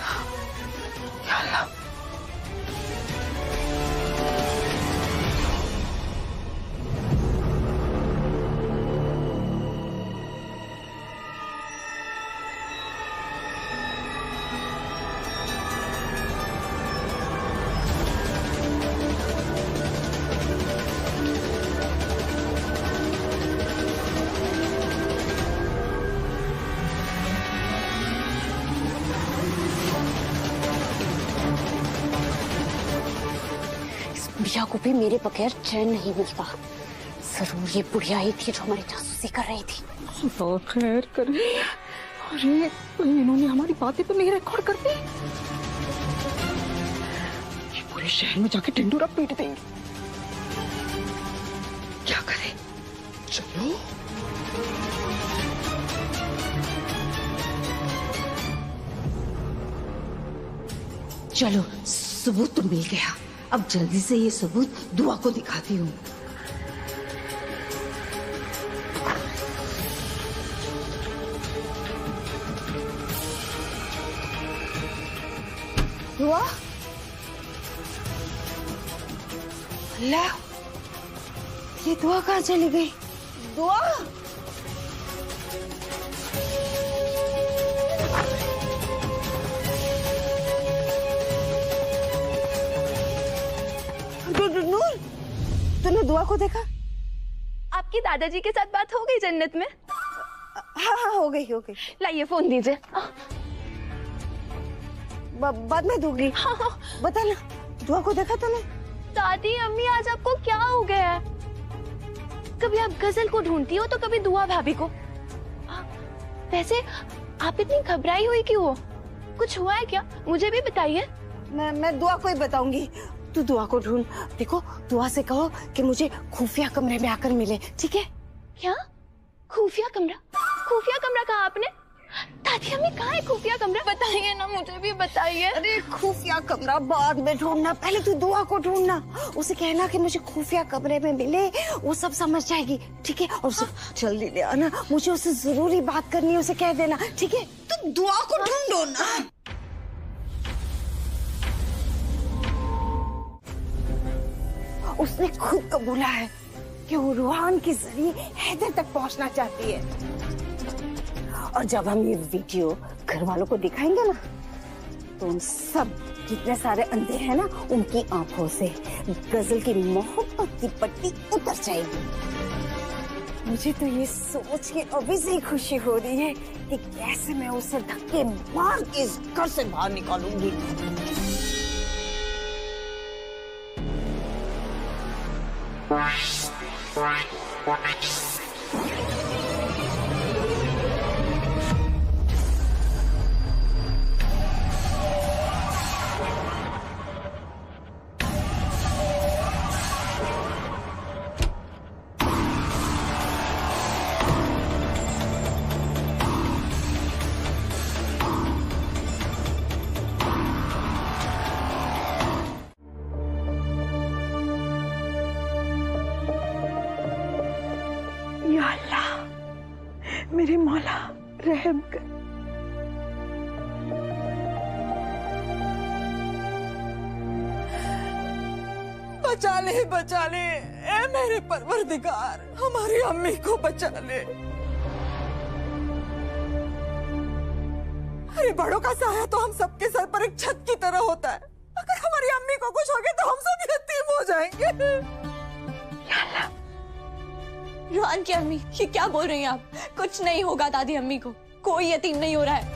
या अल्लाह। बुढ़िया को भी मेरे बगैर चैन नहीं मिलता। जरूर ये बुढ़िया ही थी जो हमारी जासूसी कर रही थी। खुदा खैर करे। अरे इन्होंने हमारी बातें तो नहीं रिकॉर्ड कर दी। ये पूरे शहर में जाके ढिंडोरा पीट देंगे। क्या करें? चलो चलो, सबूत तो मिल गया। अब जल्दी से ये सबूत दुआ को दिखाती हूँ। दुआ? अल्लाह, ये दुआ कहाँ चली गई? दुआ? नूर, तूने दुआ को देखा? आपकी दादाजी के साथ बात हो गई जन्नत में? हाँ हो गई हो गई। लाइए फोन दीजिए। बाद में दूंगी। हाँ। बता ना, दुआ को देखा तूने? दादी अम्मी, आज आपको क्या हो गया है? कभी आप गजल को ढूंढती हो तो कभी दुआ भाभी को। वैसे आप इतनी घबराई हुई क्यों हो? कुछ हुआ है क्या? मुझे भी बताइए। मैं दुआ को ही बताऊंगी। तू दुआ को ढूंढ। देखो, दुआ से कहो कि मुझे खुफिया कमरे में आकर मिले, ठीक है? क्या खुफिया कमरा? खुफिया कमरा कहा आपने? दादी अम्मी, कहाँ है खुफिया कमरा? बताइए ना, मुझे भी बताइए। अरे खुफिया कमरा बाद में ढूंढना, पहले तू दुआ को ढूंढना। उसे कहना कि मुझे खुफिया कमरे में मिले, वो सब समझ जाएगी, ठीक है? और उसे जल्दी ले आना, मुझे उससे जरूरी बात करनी है, उसे कह देना, ठीक है? तुम दुआ को ढूंढो ना। उसने खुद कबूला है कि वो रूहान के जरिए हैदर तक पहुंचना चाहती है। और जब हम ये वीडियो घर वालों को दिखाएंगे ना, तो उन सब जितने सारे अंधे हैं ना, उनकी आंखों से गजल की मोहब्बत की पट्टी उतर जाएगी। मुझे तो ये सोच के अभी से ही खुशी हो रही है कि कैसे मैं उसे धक्के मार के इस घर से बाहर निकालूंगी। या अल्लाह, मेरे मौला रहम कर। बचा ले ए मेरे परवरदिगार, हमारी अम्मी को बचा ले। अरे बड़ों का साया तो हम सबके सर पर एक छत की तरह होता है। अगर हमारी अम्मी को कुछ हो गया तो हम सब यतीम हो जाएंगे। या अल्लाह, रूहान की अम्मी, ये क्या बोल रही हैं आप? कुछ नहीं होगा दादी अम्मी को, कोई यतीम नहीं हो रहा है।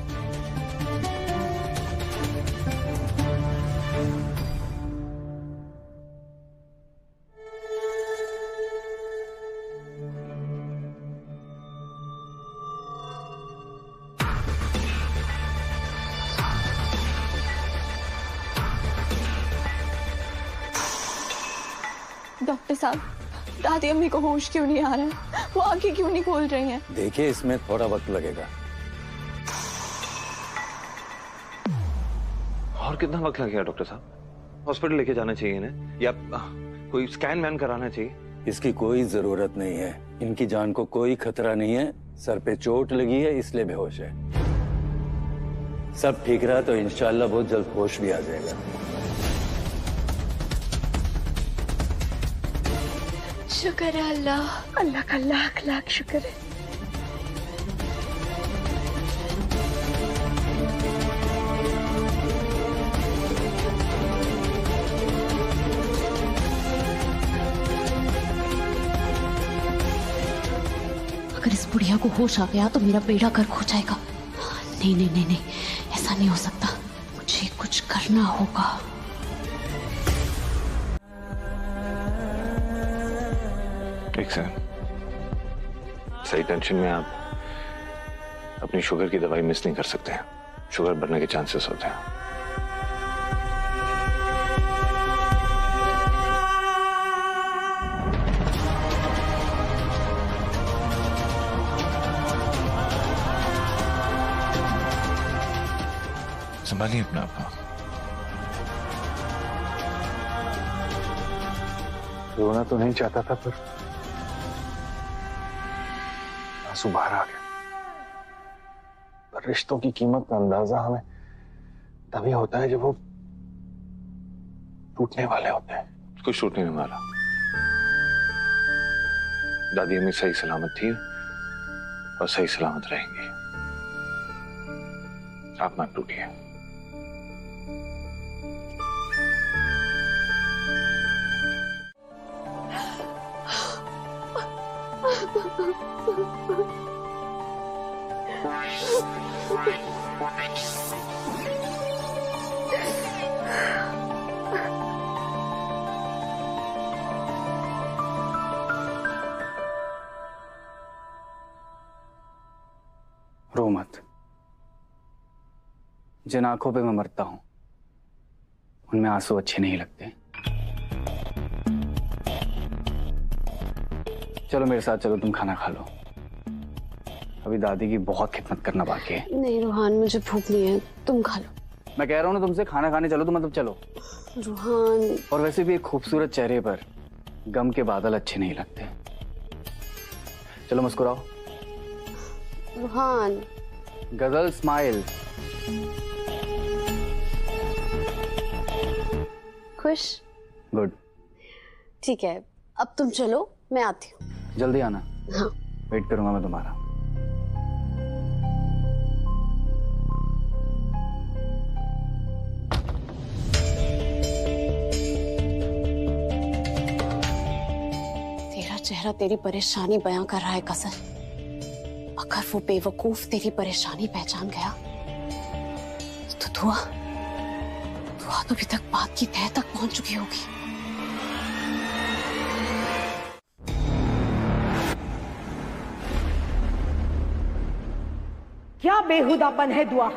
डॉक्टर साहब, दादी अम्मी को होश क्यों नहीं आ रहा है? वो आंखें क्यों नहीं खोल रही हैं? देखिए, इसमें थोड़ा वक्त लगेगा। और कितना वक्त लगेगा डॉक्टर साहब? हॉस्पिटल लेके जाना चाहिए इन्हें, या कोई स्कैन वैन कराना चाहिए? इसकी कोई जरूरत नहीं है। इनकी जान को कोई खतरा नहीं है। सर पे चोट लगी है इसलिए बेहोश है। सब ठीक रहा तो इंशाल्लाह बहुत जल्द होश भी आ जाएगा। शुक्र है अल्लाह। अल्लाह का लाख लाख शुक्र है। अगर इस बुढ़िया को होश आ गया तो मेरा बेड़ा गर्क हो जाएगा। नहीं नहीं नहीं नहीं, ऐसा नहीं हो सकता, मुझे कुछ करना होगा। एक सेकंड, सही टेंशन में आप अपनी शुगर की दवाई मिस नहीं कर सकते हैं। शुगर बढ़ने के चांसेस होते हैं। संभालिए अपना आपको। रोना तो नहीं चाहता था, पर आंसू बाहर आ गया। पर रिश्तों की कीमत का अंदाजा हमें तभी होता है जब वो टूटने वाले होते हैं। कुछ टूटने नहीं वाला। दादी अम्मी सही सलामत थी और सही सलामत रहेंगी। आप मत टूटिए। रो मत। जिन आंखों पे मैं मरता हूं उनमें आंसू अच्छे नहीं लगते। चलो मेरे साथ चलो, तुम खाना खा लो। अभी दादी की बहुत खिदमत करना बाकी है। नहीं रूहान, मुझे भूख नहीं है, तुम खा लो। मैं कह रहा हूं ना तुमसे, खाना खाने चलो तो मतलब चलो। रूहान, और वैसे भी एक खूबसूरत चेहरे पर गम के बादल अच्छे नहीं लगते। चलो मुस्कुराओ। रूहान, गजल स्माइल। खुश? गुड। ठीक है, अब तुम चलो, मैं आती हूँ। जल्दी आना। हाँ। वेट करूंगा मैं तुम्हारा। तेरा चेहरा तेरी परेशानी बयां कर रहा है गजल। अगर वो बेवकूफ तेरी परेशानी पहचान गया तो दुआ तो अभी तक बात की तह तक पहुंच चुकी होगी। क्या बेहुदापन है दुआ।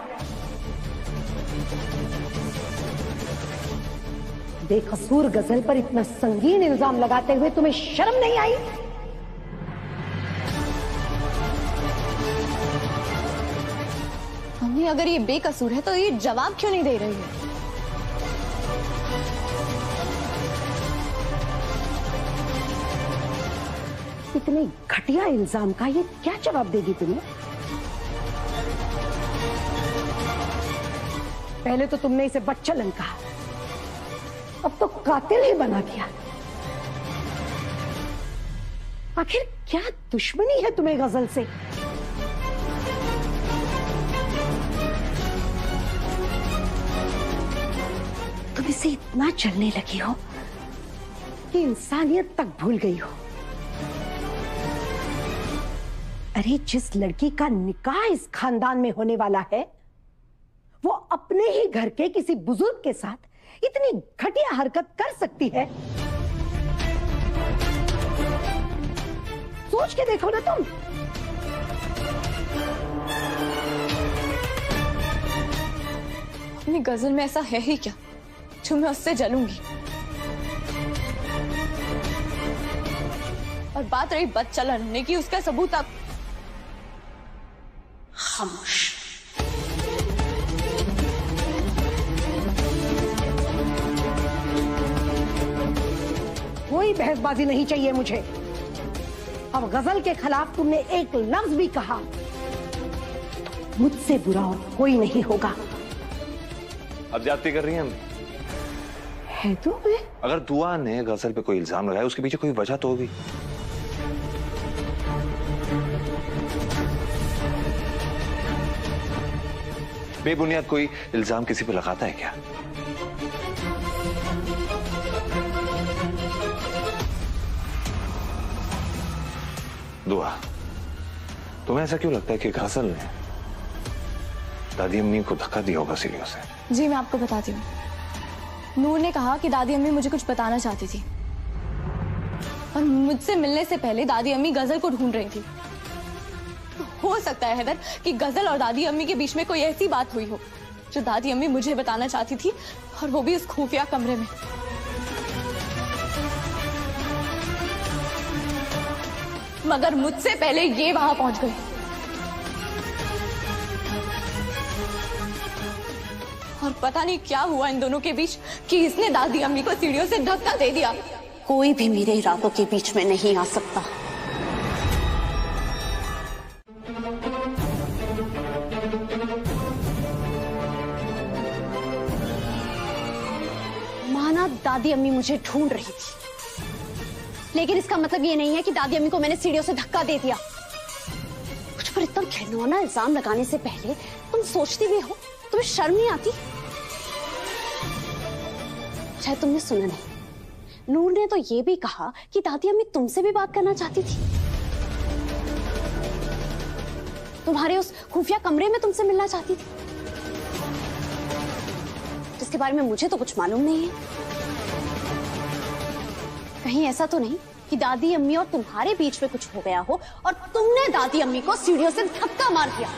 बेकसूर गजल पर इतना संगीन इल्जाम लगाते हुए तुम्हें शर्म नहीं आई? मम्मी, अगर ये बेकसूर है तो ये जवाब क्यों नहीं दे रही है? इतने घटिया इल्जाम का ये क्या जवाब देगी तुम्हें? पहले तो तुमने इसे बच्चलन कहा, अब तो कातिल ही बना दिया। आखिर क्या दुश्मनी है तुम्हें गजल से? तुम इसे इतना चलने लगी हो कि इंसानियत तक भूल गई हो। अरे जिस लड़की का निकाह इस खानदान में होने वाला है वो अपने ही घर के किसी बुजुर्ग के साथ इतनी घटिया हरकत कर सकती है? सोच के देखो ना तुम। अपनी गजल में ऐसा है ही क्या जो मैं उससे जलूंगी? और बात रही बदचलन होने की, उसका सबूत आप खामोश। कोई बहसबाजी नहीं चाहिए मुझे। अब गजल के खिलाफ तुमने एक लफ्ज भी कहा तो मुझसे बुरा और कोई नहीं होगा। अब ज्यादती कर रही हैं हम। है तो मैं अगर दुआ ने गजल पे कोई इल्जाम लगाया उसके पीछे कोई वजह तो होगी। बेबुनियाद कोई इल्जाम किसी पे लगाता है क्या? दुआ, तुम्हें ऐसा क्यों लगता है कि गजल ने दादी अम्मी को धक्का दिया होगा सीढ़ियों से? जी मैं आपको बताती हूँ। नूर ने कहा कि दादी अम्मी मुझे कुछ बताना चाहती थी और मुझसे मिलने से पहले दादी अम्मी गजल को ढूंढ रही थी। हो सकता है हैदर कि गजल और दादी अम्मी के बीच में कोई ऐसी बात हुई हो जो दादी अम्मी मुझे बताना चाहती थी, और वो भी उस खुफिया कमरे में। मगर मुझसे पहले ये वहां पहुंच गई। और पता नहीं क्या हुआ इन दोनों के बीच कि इसने दादी अम्मी को सीढ़ियों से धक्का दे दिया। कोई भी मेरे इरादों के बीच में नहीं आ सकता। माना दादी अम्मी मुझे ढूंढ रही थी, लेकिन इसका मतलब ये नहीं है कि दादी अम्मी को मैंने सीढ़ियों से धक्का दे दिया। मुझ पर इतना घिनौना इल्जाम लगाने से पहले तुम सोचती भी हो? तुम्हें शर्म नहीं आती? शायद तुमने सुना नहीं, नूर ने तो ये भी कहा कि दादी अम्मी तुमसे भी बात करना चाहती थी। तुम्हारे उस खुफिया कमरे में तुमसे मिलना चाहती थी, जिसके बारे में मुझे तो कुछ मालूम नहीं है। कहीं ऐसा तो नहीं कि दादी अम्मी और तुम्हारे बीच में कुछ हो गया हो और तुमने दादी अम्मी को सीढ़ियों से धक्का मार दिया?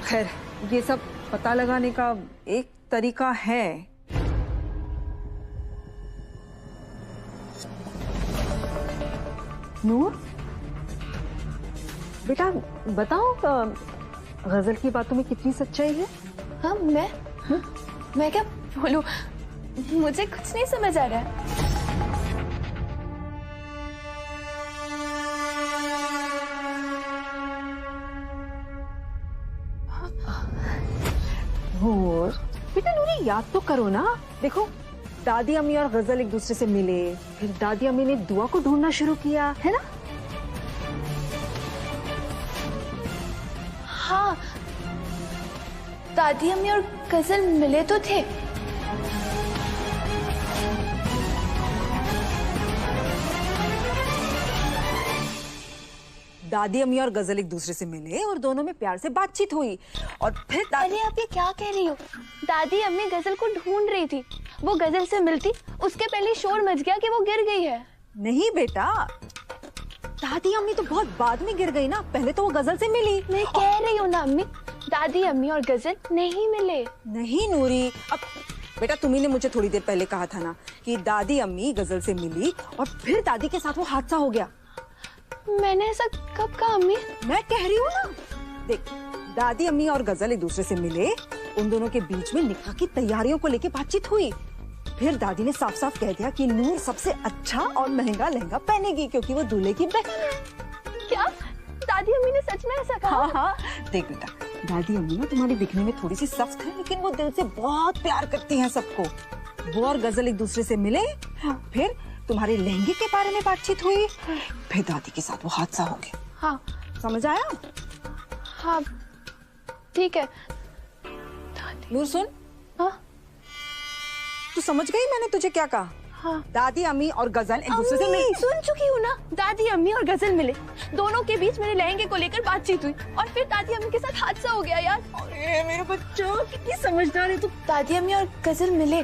खैर, ये सब पता लगाने का एक तरीका है। नूर, बेटा बताओ, गजल की बातों में कितनी सच्चाई है? हाँ मैं क्या बोलूं, मुझे कुछ नहीं समझ आ रहा है। नूर, बेटा नूरी याद तो करो ना। देखो, दादी अम्मी और गजल एक दूसरे से मिले, फिर दादी अम्मी ने दुआ को ढूंढना शुरू किया, है ना? हाँ, दादी अम्मी और गजल मिले तो थे। दादी अम्मी और गजल एक दूसरे से मिले और दोनों में प्यार से बातचीत हुई, और फिर अरे आप ये क्या कह रही हो? दादी अम्मी गजल को ढूंढ रही थी, वो गजल से मिलती उसके पहले शोर मच गया कि वो गिर गई है। नहीं बेटा, दादी अम्मी तो बहुत बाद में गिर गई ना, पहले तो वो गजल से मिली। मैं कह रही हूँ ना अम्मी, दादी अम्मी और गजल नहीं मिले। नहीं नूरी, अब बेटा तुम्ही ने मुझे थोड़ी देर पहले कहा था ना कि दादी अम्मी गजल से मिली और फिर दादी के साथ वो हादसा हो गया। मैंने ऐसा कब कहा अम्मी? मैं कह रही हूँ ना, देख, दादी अम्मी और गजल एक दूसरे से मिले, उन दोनों के बीच में निकाह की तैयारियों को लेके बातचीत हुई। फिर दादी ने साफ साफ कह दिया कि नूर सबसे अच्छा और महंगा लहंगा पहनेगी क्योंकि वो दूल्हे की बहन है। क्या दादी अम्मी ने सच में ऐसा कहा? हाँ हाँ, देख बेटा, दादी अम्मी ना तुम्हारी दिखने में थोड़ी सी सख्त है, लेकिन वो दिल से बहुत प्यार करती हैं सबको। वो और गजल एक दूसरे से मिले, फिर तुम्हारे लहंगे के बारे में बातचीत हुई, फिर दादी के साथ वो हादसा हो गया। हाँ, समझ आया? हाँ ठीक है। नूर सुन, हाँ तू समझ गई मैंने तुझे क्या कहा? हाँ, दादी अम्मी और गजल एक दूसरे से मिले। सुन चुकी हूँ ना, दादी अम्मी और गजल मिले, दोनों के बीच मेरे लहंगे को लेकर बातचीत हुई और फिर दादी अम्मी के साथ हादसा हो गया। यार अरे मेरे बच्चों, कितनी समझदार है तू। दादी अम्मी और गजल मिले,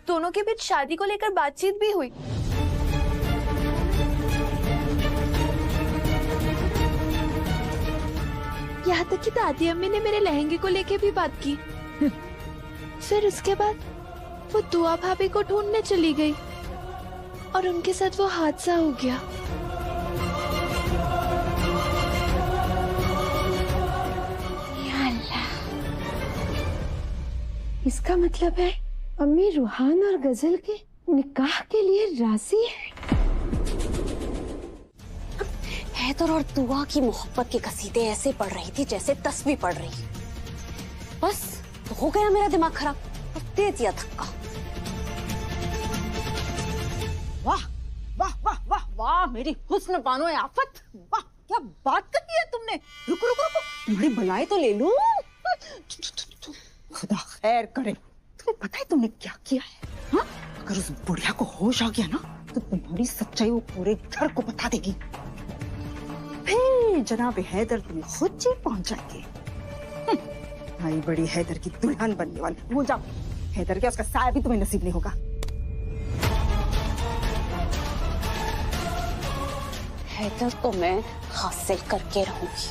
दोनों के बीच शादी को लेकर बातचीत भी हुई। यहाँ तक कि दादी अम्मी ने मेरे लहंगे को लेके भी बात की। फिर उसके बाद वो दुआ भाभी को ढूंढने चली गई और उनके साथ वो हादसा हो गया। इसका मतलब है अम्मी रूहान और गजल के निकाह के लिए राजी है। हैदर और दुआ की मोहब्बत के कसीदे ऐसे पढ़ रही थी जैसे तस्बीह पढ़ रही। बस तो हो गया मेरा दिमाग खराब और दे दिया धक्का। वाह वाह वाह वाह वाह मेरी हुस्न बानो आफत, वाह क्या बात कही है तुमने। रुको रुको रुको, तुम्हारी बलाएं तो ले लूं। खुदा खैर करे। तुम्हें पता है तुमने क्या किया है? हाँ? अगर उस बुढ़िया को होश आ गया ना तो तुम्हारी सच्चाई वो पूरे घर को बता देगी। फिर जनाब हैदर तुम्हें खुद जेल पहुंच जाएंगे। भाई बड़ी हैदर की दुल्हन बनने वाली। वो जाओ, हैदर क्या उसका साया भी तुम्हें नसीब नहीं होगा। हैदर तो मैं हासिल करके रहूंगी,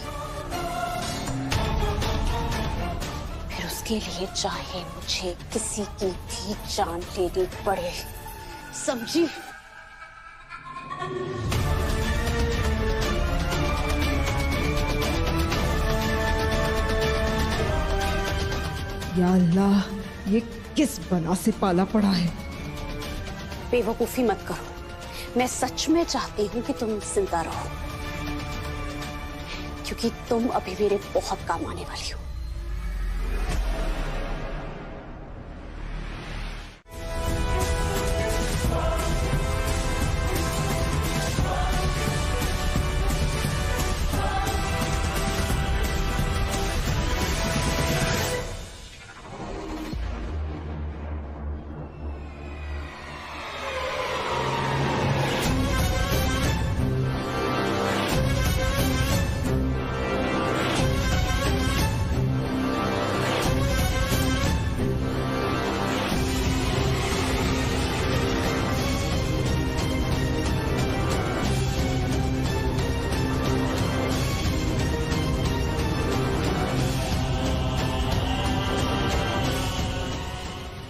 फिर उसके लिए चाहे मुझे किसी की भी जान लेनी पड़े, समझी? या अल्लाह, ये किस बला से पाला पड़ा है। बेवकूफी मत करो, मैं सच में चाहती हूँ कि तुम जिंदा रहो, क्योंकि तुम अभी मेरे बहुत काम आने वाली हो।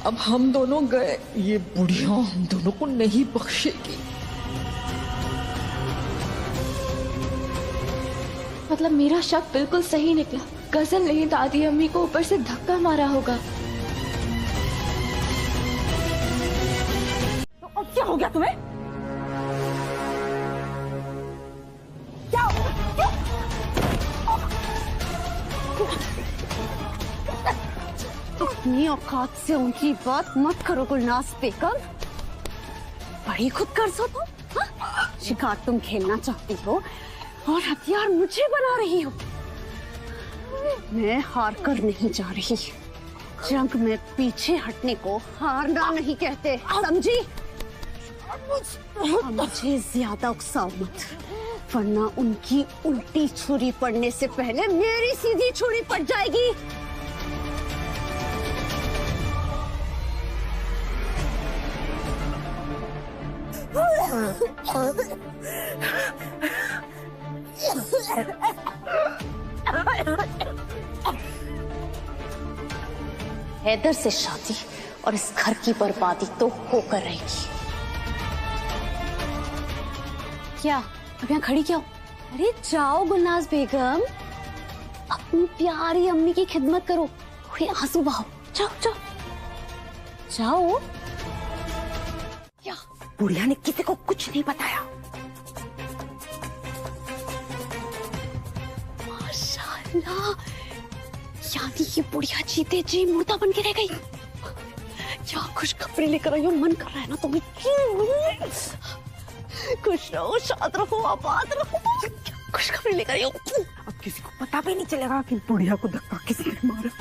अब हम दोनों गए, ये बुढ़िया हम दोनों को नहीं बख्शेगी। मतलब मेरा शक बिल्कुल सही निकला, गजल ने ही दादी अम्मी को ऊपर से धक्का मारा होगा। तो अब क्या हो गया तुम्हें? क्या हो गया? अपनी औकात से उनकी बात मत करो गुलनाज बेगम, बड़ी खुद गर्ज हो तुम। हाँ? शिकार तुम खेलना चाहती हो और हथियार मुझे बना रही हो। मैं हार कर नहीं जा रही, जंग में पीछे हटने को हारना नहीं कहते, समझी? मुझे ज्यादा उकसाओ मत, वरना उनकी उल्टी छुरी पड़ने से पहले मेरी सीधी छुरी पड़ जाएगी। हैदर से शादी और इस घर की बर्बादी तो होकर रहेगी। क्या अब यहाँ खड़ी क्या हो? अरे जाओ गुलनाज बेगम, अपनी प्यारी अम्मी की खिदमत करो, थोड़ी आंसू बहाओ, जाओ जाओ जाओ। क्या बुढ़िया ने किसी को कुछ नहीं बताया? माशाल्लाह, यानी ये बुढ़िया जीते जी मुर्दा बन के रह गई। क्या खुशखबरी लेकर आई हो, मन कर रहा है ना तुम्हें। खुश रहो, शाद रहो, आबाद रहो। क्या खुशखबरी लेकर आई हो? अब किसी को पता भी नहीं चलेगा कि बुढ़िया को धक्का किसने मारा।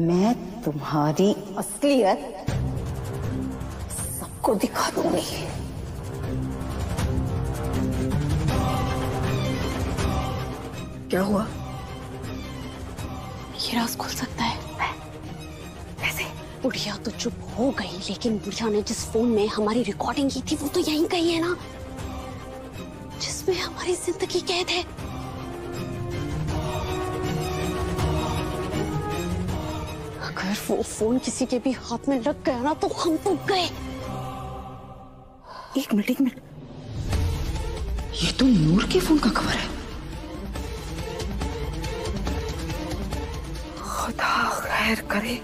मैं तुम्हारी असलियत सबको दिखा दूंगी। क्या हुआ? ये राज खुल सकता है। कैसे? बुढ़िया तो चुप हो गई, लेकिन बुढ़िया ने जिस फोन में हमारी रिकॉर्डिंग की थी वो तो यहीं कहीं है ना, जिसमें हमारी जिंदगी कैद है। अगर वो फोन किसी के भी हाथ में लग गया ना तो हम तो गए। एक मिनट ये तो नूर के फोन का कवर है। खुदा खैर करे।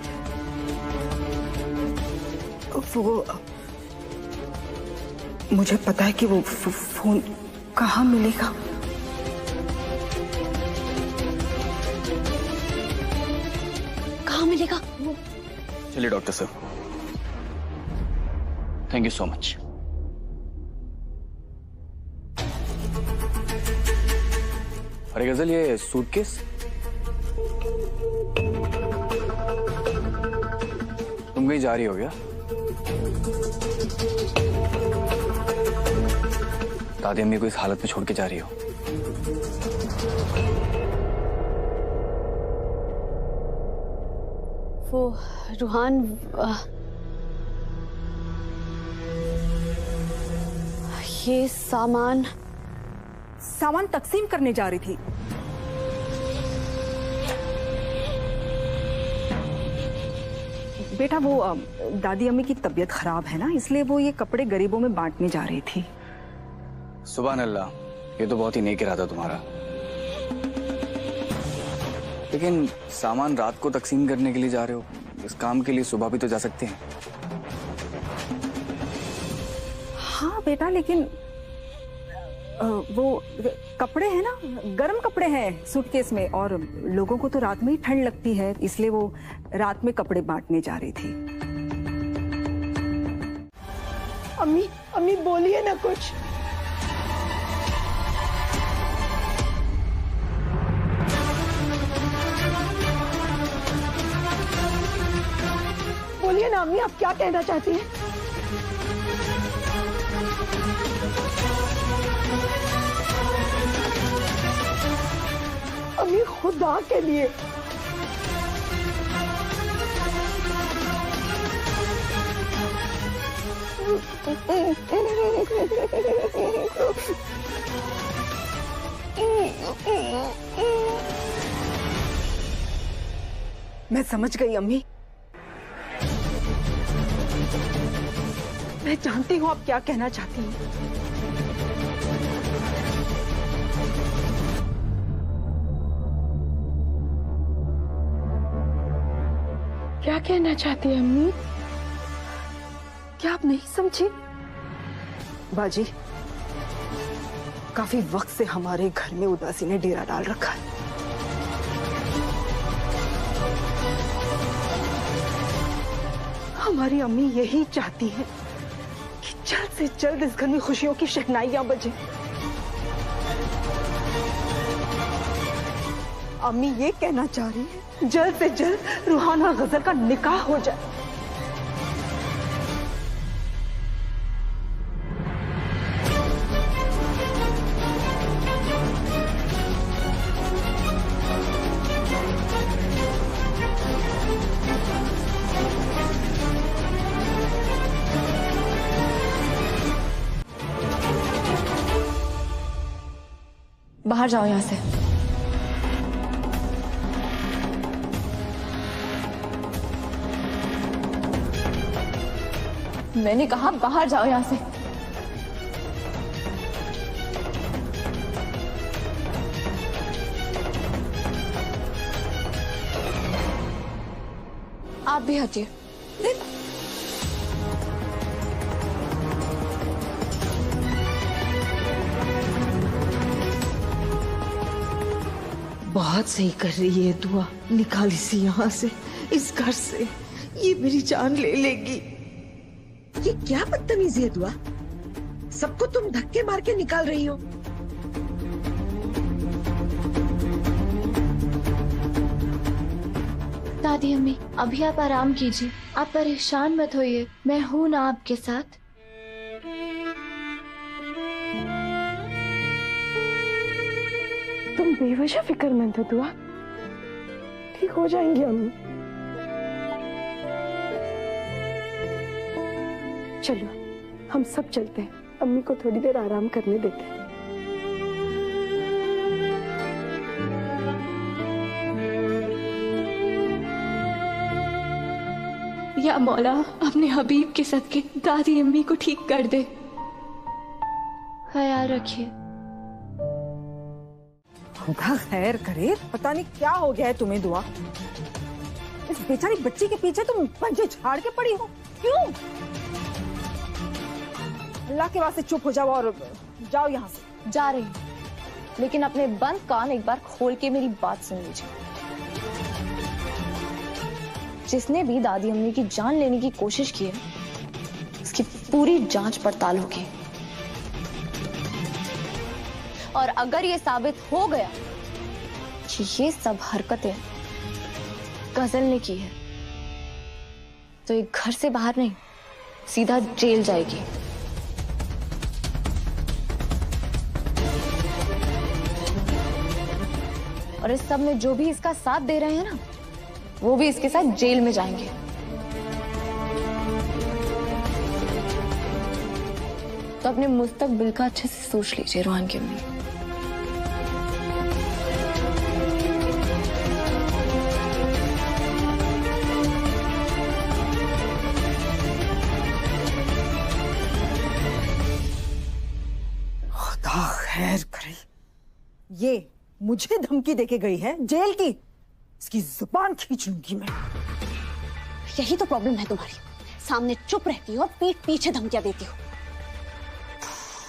वो मुझे पता है कि वो फोन कहाँ मिलेगा। कहाँ मिलेगा? चलिए डॉक्टर साहब, थैंक यू सो मच। अरे गजल, ये सूटकेस तुम कहीं जा रही हो क्या? दादी अम्मी को इस हालत में छोड़ के जा रही हो? वो रूहान, ये सामान तकसीम करने जा रही थी। बेटा वो दादी अम्मी की तबीयत खराब है ना, इसलिए वो ये कपड़े गरीबों में बांटने जा रही थी। सुभान अल्लाह, ये तो बहुत ही नेक इरादा तुम्हारा। लेकिन सामान रात को तकसीम करने के लिए जा रहे हो, इस काम के लिए सुबह भी तो जा सकते हैं। हाँ बेटा, लेकिन वो कपड़े हैं ना, गर्म कपड़े हैं सूटकेस में, और लोगों को तो रात में ही ठंड लगती है, इसलिए वो रात में कपड़े बांटने जा रही थी। अम्मी बोलिए ना कुछ। बोलिए ना अम्मी, आप क्या कहना चाहती हैं? अम्मी खुदा के लिए। मैं समझ गई अम्मी, मैं जानती हूँ आप क्या कहना चाहती हैं। क्या कहना चाहती है अम्मी? क्या आप नहीं समझी? बाजी, काफी वक्त से हमारे घर में उदासी ने डेरा डाल रखा है। हमारी अम्मी यही चाहती है कि जल्द से जल्द इस घर में खुशियों की शहनाइयां बजे। अम्मी ये कहना चाह रही है जल्द से जल्द रूहान और गजल का निकाह हो जाए। बाहर जाओ यहाँ से। मैंने कहा बाहर जाओ यहाँ से। आप भी हटिए। बहुत सही कर रही है दुआ, निकाल इसे यहाँ से, इस घर से। ये मेरी जान ले लेगी। ये क्या बदतमीजी है दुआ? सबको तुम धक्के मार के निकाल रही हो। दादी अम्मी, अभी आप आराम कीजिए, आप परेशान मत होइए, मैं हूं ना आपके साथ। तुम बेवजह फिक्रमंद हो दुआ, ठीक हो जाएंगी अम्मी। चलो हम सब चलते हैं, अम्मी को थोड़ी देर आराम करने देते हैं। या मौला, अपने हबीब के सदके दादी अम्मी को ठीक कर दे। ख्याल रखिए। खुदा खैर करे, पता नहीं क्या हो गया है तुम्हें दुआ। इस बेचारी बच्ची के पीछे तुम पंजे झाड़ के पड़ी हो, क्यों? अल्लाह के वास्ते चुप हो जाओ और जाओ यहाँ से। जा रही हूँ, लेकिन अपने बंद कान एक बार खोल के मेरी बात सुन लीजिए। जिसने भी दादी अम्मी की जान लेने की कोशिश की है, उसकी पूरी जांच पड़ताल होगी। और अगर ये साबित हो गया कि ये सब हरकतें गजल ने की है, तो ये घर से बाहर नहीं, सीधा जेल जाएगी। और इस सब में जो भी इसका साथ दे रहे हैं ना, वो भी इसके साथ जेल में जाएंगे। तो अपने मुस्तकबिल का अच्छे से सोच लीजिए रोहान की अम्मी। खुदा खैर करे, ये मुझे धमकी देके गई है जेल की। इसकी जुबान खींच लूंगी मैं। यही तो प्रॉब्लम है तुम्हारी, सामने चुप रहती हो और पीठ पीछे धमकियां देती हो।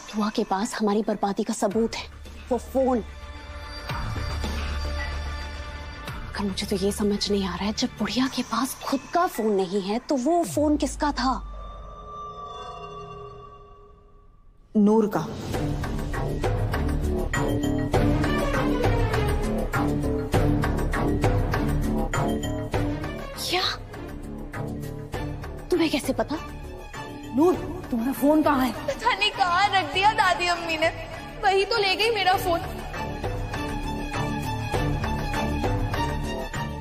दुआ के पास हमारी बर्बादी का सबूत है, वो फोन। अगर मुझे तो ये समझ नहीं आ रहा है, जब बुढ़िया के पास खुद का फोन नहीं है तो वो फोन किसका था? नूर का। क्या? तुम्हें कैसे पता? नूर, तुम्हारा फोन कहाँ है? पता नहीं कहाँ रख दिया दादी अम्मी ने, वही तो ले गई मेरा फोन।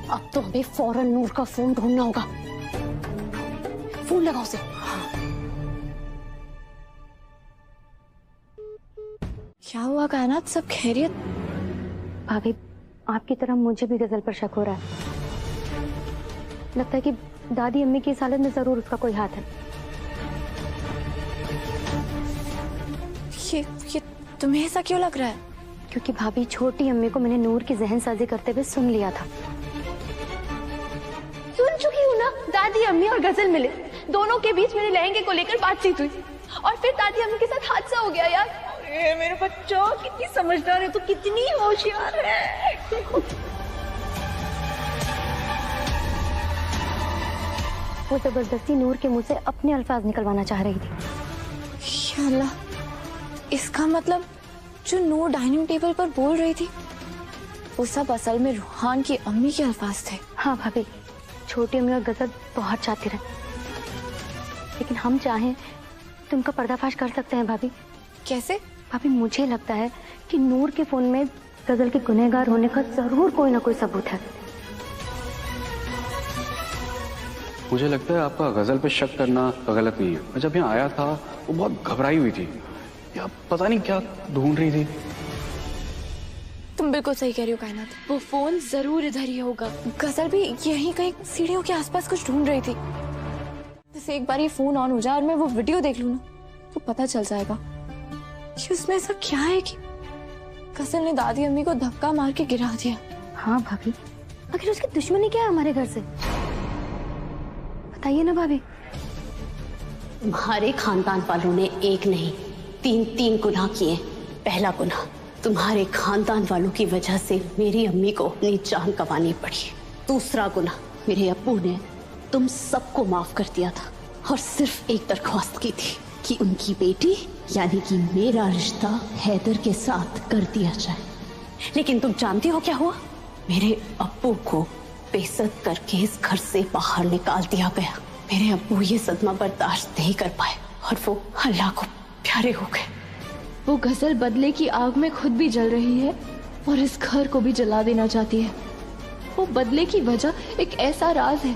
अब तो हमें फौरन नूर का फोन ढूंढना होगा। फोन लगाओ उसे। क्या हुआ कायनात, सब खैरियत? भाभी, आपकी तरह मुझे भी गजल पर शक हो रहा है। लगता है कि दादी अम्मी की इस हालत में जरूर उसका कोई हाथ है। ये तुम्हें ऐसा क्यों लग रहा है? क्योंकि भाभी, छोटी अम्मी को मैंने नूर की जहन साजी करते हुए सुन लिया था। सुन चुकी हूँ ना, दादी अम्मी और गजल मिले, दोनों के बीच मेरे लहंगे को लेकर बातचीत हुई और फिर दादी अम्मी के साथ हादसा हो गया। यार अरे मेरे बच्चों, कितनी समझदार है तू, कितनी होशियार है। वो जबरदस्ती नूर के मुंह से अपने अल्फाज निकलवाना चाह रही थी। या अल्लाह, इसका मतलब जो नूर डाइनिंग टेबल पर बोल रही थी, वो सब असल में रूहान की अम्मी के अल्फाज थे। हाँ भाभी, छोटी अम्मी और गजल बहुत चाहती रहे, लेकिन हम चाहें तो उनका पर्दाफाश कर सकते हैं। भाभी कैसे? भाभी, मुझे लगता है कि नूर के फोन में गजल के गुनहगार होने का जरूर कोई ना कोई सबूत है। मुझे लगता है आपका गजल पे शक करना गलत नहीं है। मैं जब यहाँ आया था वो बहुत घबराई हुई थी, या पता नहीं क्या ढूंढ रही थी। तुम बिल्कुल सही कह रही हो कायनात, वो फोन जरूर इधर ही होगा। गजल भी यहीं कहीं सीढ़ियों के आसपास कुछ ढूंढ रही थी। जैसे एक बार ये फोन ऑन हो जाए और मैं वो वीडियो देख लूं ना, तो पता चल जाएगा कि उसमें ऐसा क्या है कि गजल ने दादी अम्मी को धक्का मार के गिरा दिया। हाँ भाभी, आखिर उसकी दुश्मनी क्या है हमारे घर से? बताइए ना भाभी। तुम्हारे खानदान वालों ने एक नहीं 3 गुनाह किए। पहला गुनाह, तुम्हारे खानदान वालों की वजह से मेरी अम्मी को अपनी जान गंवानी पड़ी। दूसरा गुनाह, मेरे अब्बू ने तुम सबको माफ कर दिया था और सिर्फ एक दरख्वास्त की थी कि उनकी बेटी यानी कि मेरा रिश्ता हैदर के साथ कर दिया जाए। लेकिन तुम जानती हो क्या हुआ? मेरे अब्बू को बेइज्जत करके इस घर से बाहर निकाल दिया गया। मेरे अब्बू ये सदमा बर्दाश्त नहीं कर पाए और वो अल्लाह को प्यारे हो गए। वो गजल बदले की आग में खुद भी जल रही है और इस घर को भी जला देना चाहती है। वो बदले की वजह एक ऐसा राज है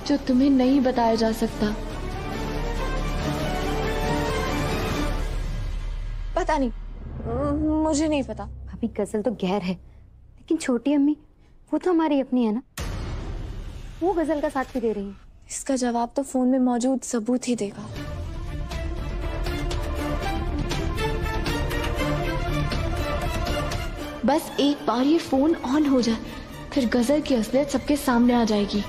जो तुम्हें नहीं बताया जा सकता। पता नहीं, मुझे नहीं पता। भाभी, गजल तो गैर है, लेकिन छोटी अम्मी वो तो हमारी अपनी है ना, वो गजल का साथ भी दे रही है। इसका जवाब तो फोन में मौजूद सबूत ही देगा। बस एक बार ये फोन ऑन हो जाए, फिर गजल की असलियत सबके सामने आ जाएगी।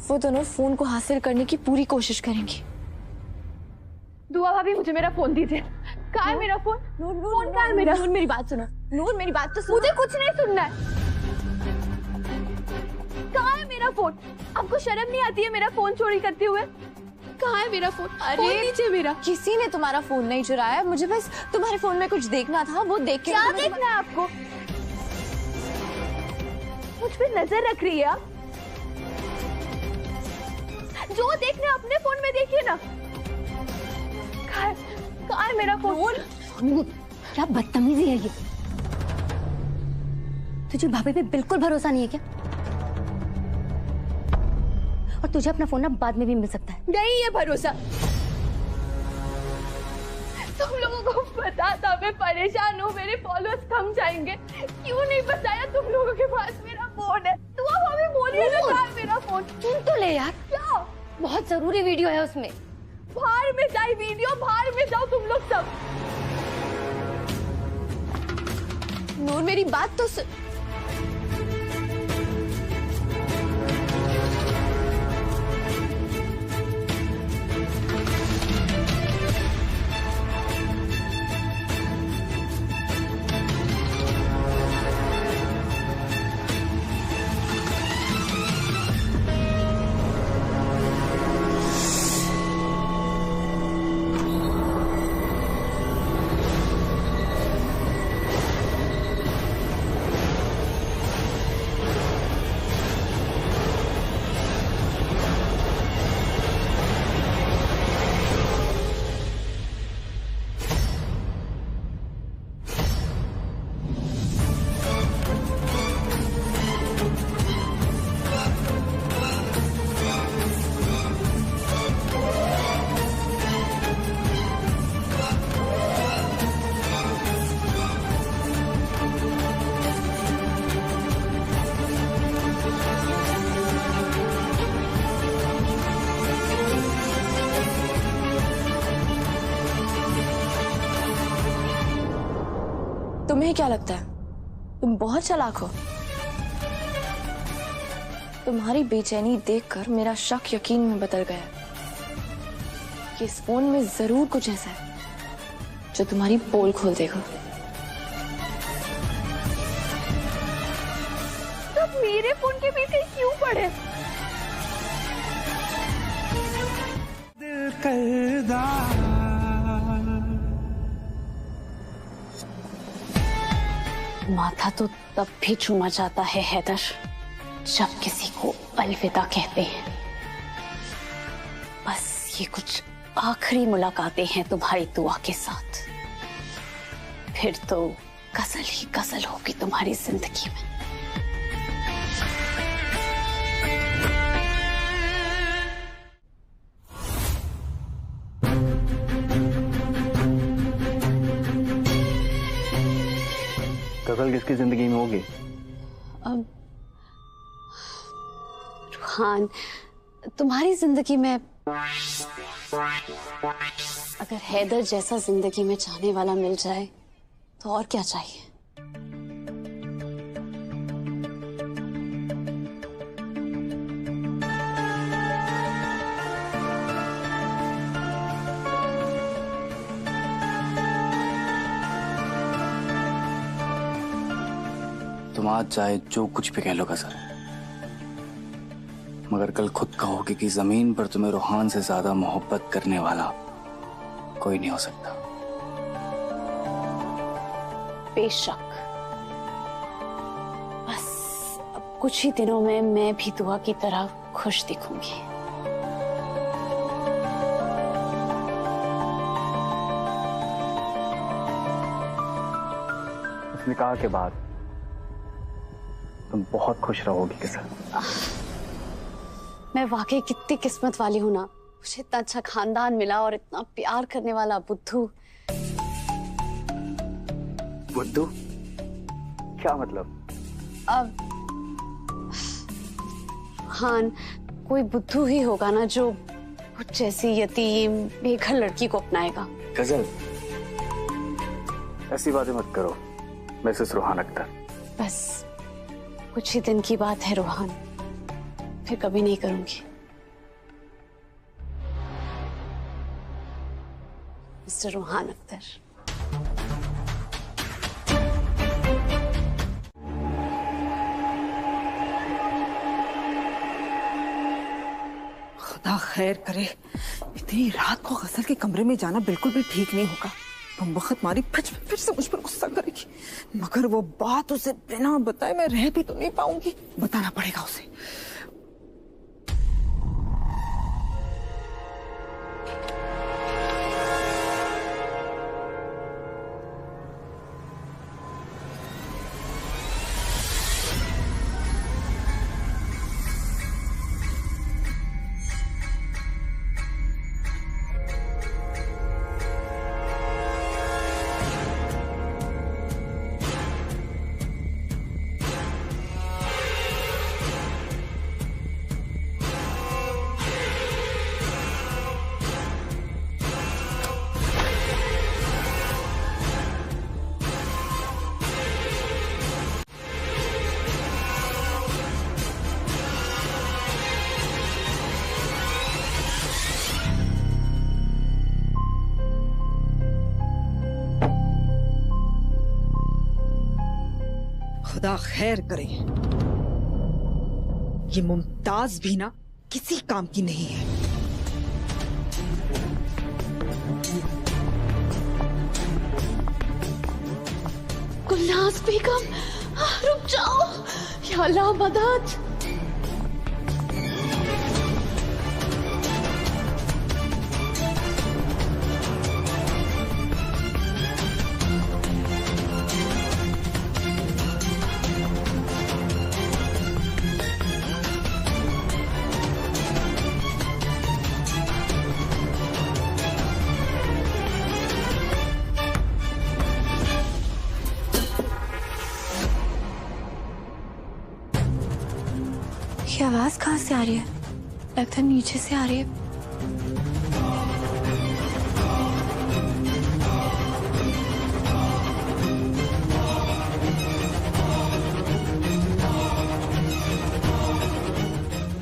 वो दोनों फोन को हासिल करने की पूरी कोशिश करेंगी। दुआ भाभी, मुझे मेरा फोन दीजिए। कहाँ है मेरा फोन? फोन कहाँ है मेरा? नूर मेरी बात सुनो, नूर मेरी बात तो सुनो। मुझे कुछ नहीं सुनना है। कहाँ है मेरा फोन? आपको शर्म नहीं आती है मेरा फोन चोरी करते हुए? कहाँ है मेरा फोन? अरे नीचे मेरा। किसी ने तुम्हारा फोन नहीं चुराया, मुझे बस तुम्हारे फोन में कुछ देखना था, वो देख के। क्या देखना है आपको? मुझ पे नजर रख रही है आप? जो देखना है अपने फोन में देखिए ना। कहाँ है मेरा फोन? क्या बदतमीजी है ये? तुझे भाभी पे बिल्कुल भरोसा नहीं है क्या? और तुझे अपना फोन ना बाद में भी मिल सकता है। नहीं है भरोसा। तुम लोगों को पता था मैं परेशान हूँ, मेरे फॉलोअर्स थम जाएंगे, क्यों नहीं बताया तुम लोगों के पास मेरा फोन है? तो अब हमें बोलिए ना कहाँ है मेरा फोन? सुन तो ले यार, क्या बहुत जरूरी वीडियो है उसमें। बाहर में जाए वीडियो, बाहर में जाओ तुम लोग सब। नूर मेरी बात तो सुन। तुम्हें क्या लगता है तुम बहुत चालाक हो? तुम्हारी बेचैनी देखकर मेरा शक यकीन में बदल गया कि इस फोन में जरूर कुछ ऐसा है जो तुम्हारी पोल खोल देगा। तब मेरे फोन के पीछे क्यों पड़े? माथा तो तब भी चूमा जाता है हैदर, जब किसी को अलविदा कहते हैं। बस ये कुछ आखिरी मुलाकातें हैं तुम्हारी दुआ के साथ, फिर तो गजल ही गजल होगी तुम्हारी जिंदगी में। गजल किसकी जिंदगी में होगी? अब रुहान, तुम्हारी जिंदगी में। अगर हैदर जैसा जिंदगी में चाहने वाला मिल जाए तो और क्या चाहिए। तुम आज चाहे जो कुछ भी कह लो गजल, मगर कल खुद कहोगे कि जमीन पर तुम्हें रूहान से ज्यादा मोहब्बत करने वाला कोई नहीं हो सकता। बेशक, बस अब कुछ ही दिनों में मैं भी दुआ की तरह खुश दिखूंगी। इस निकाह के बाद तुम बहुत खुश रहोगी किसन। मैं वाकई कितनी किस्मत वाली हूं ना, मुझे इतना अच्छा खानदान मिला और इतना प्यार करने वाला बुद्धू। बुद्धू? क्या मतलब? अब हाँ, कोई बुद्धू ही होगा ना जो मुझ जैसी यतीम बेघर लड़की को अपनाएगा? गजल, ऐसी बातें मत करो मिसेस रूहान अख्तर। बस कुछ ही दिन की बात है रूहान, फिर कभी नहीं करूंगी। मिस्टर रूहान अख्तर, खुदा खैर करे, इतनी रात को गजल के कमरे में जाना बिल्कुल भी ठीक नहीं होगा। तुम वक्त मारी फिर से मुझ पर गुस्सा करेगी, मगर वो बात उसे बिना बताए मैं रह भी तो नहीं पाऊंगी। बताना पड़ेगा उसे। खुदा खैर करे, ये मुमताज भी ना किसी काम की नहीं है। गुलनाज बेगम, रुक जाओ, या अल्लाह मदद। ये आवाज कहाँ से आ रही है? लगता है नीचे से आ रही है।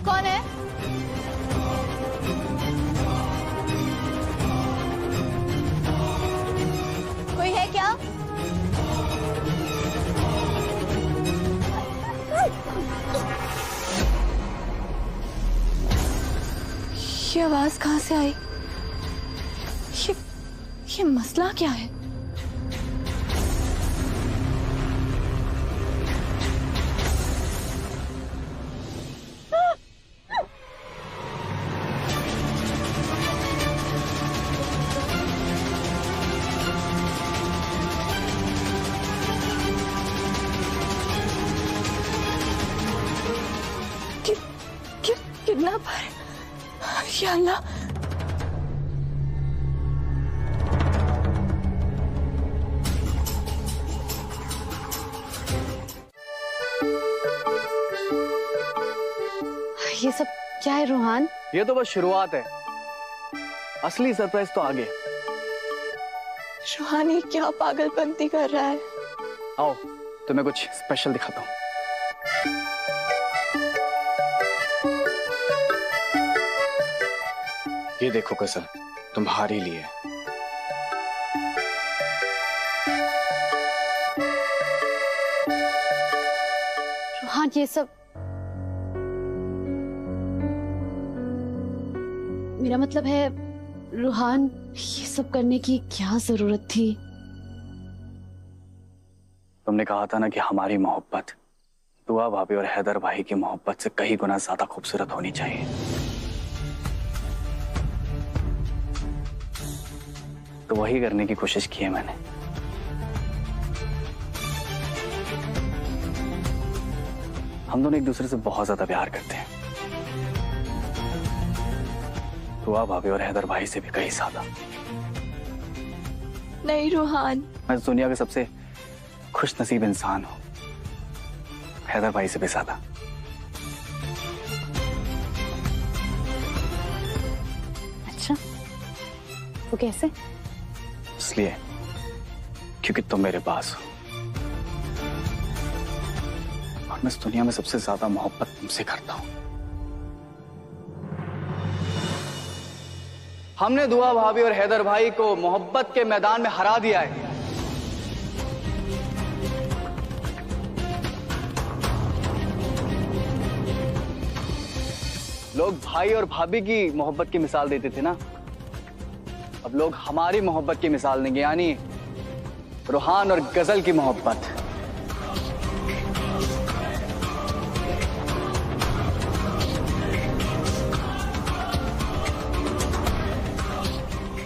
कौन है? कोई है क्या? ये आवाज कहाँ से आई? ये मसला क्या है? किडनैपर, या अल्लाह। ये सब क्या है रूहान? ये तो बस शुरुआत है, असली सरप्राइज तो आगे। रूहान ये क्या पागलपंती कर रहा है? आओ तुम्हें कुछ स्पेशल दिखाता हूँ। ये देखो गजल, तुम्हारे लिए। रूहान ये सब, मेरा मतलब है रूहान ये सब करने की क्या जरूरत थी? तुमने कहा था ना कि हमारी मोहब्बत दुआ भाभी और हैदर भाई की मोहब्बत से कई गुना ज्यादा खूबसूरत होनी चाहिए। तो वही करने की कोशिश की है मैंने। हम दोनों एक दूसरे से बहुत ज्यादा प्यार करते हैं, दुआ भाभी और हैदर भाई से भी कहीं ज्यादा। नहीं रूहान, मैं इस दुनिया के सबसे खुश नसीब इंसान हूं, हैदर भाई से भी ज्यादा। वो कैसे? इसलिए क्योंकि तुम मेरे पास हो और मैं इस दुनिया में सबसे ज्यादा मोहब्बत तुमसे करता हूं। हमने दुआ भाभी और हैदर भाई को मोहब्बत के मैदान में हरा दिया है। लोग भाई और भाभी की मोहब्बत की मिसाल देते थे ना, अब लोग हमारी मोहब्बत की मिसाल देंगे, यानी रूहान और गजल की मोहब्बत।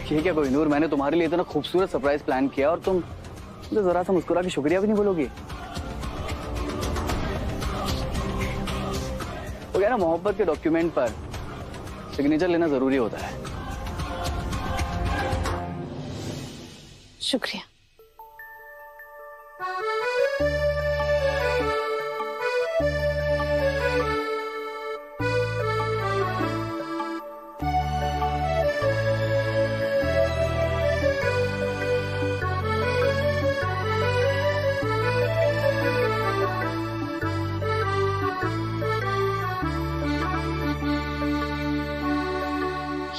ठीक है कोहिनूर, मैंने तुम्हारे लिए इतना खूबसूरत सरप्राइज प्लान किया और तुम मुझे जरा सा मुस्कुरा के शुक्रिया भी नहीं बोलोगी? वो क्या ना, मोहब्बत के डॉक्यूमेंट पर सिग्नेचर लेना जरूरी होता है। शुक्रिया।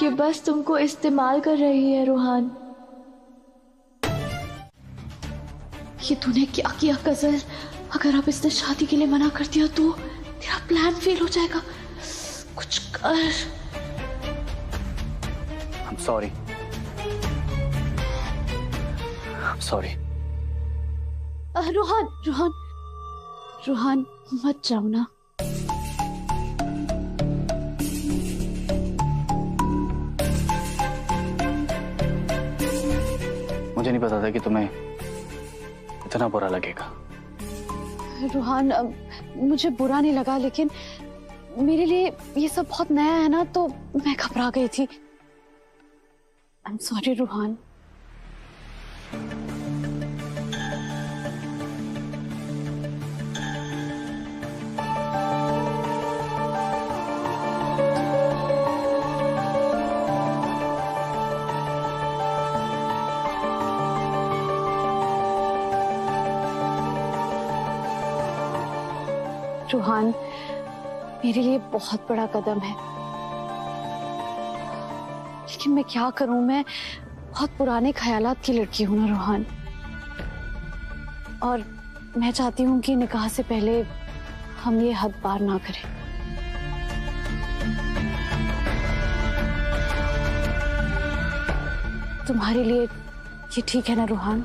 ये बस तुमको इस्तेमाल कर रही है रूहान। ये तूने क्या किया गजल? अगर अब इसने शादी के लिए मना कर दिया तो तेरा प्लान फेल हो जाएगा। कुछ कर। I'm sorry. I'm sorry. Ruhaan Ruhaan Ruhaan मत जाओ ना। मुझे नहीं पता था कि तुम्हें इतना बुरा लगेगा। रूहान मुझे बुरा नहीं लगा, लेकिन मेरे लिए ये सब बहुत नया है ना, तो मैं घबरा गई थी। I am sorry Ruhaan. Ruhaan मेरे लिए बहुत बड़ा कदम है, लेकिन मैं क्या करूं? मैं बहुत पुराने ख्यालात की लड़की हूं ना रूहान, और मैं चाहती हूं कि निकाह से पहले हम ये हद पार ना करें। तुम्हारे लिए ये ठीक है ना रूहान?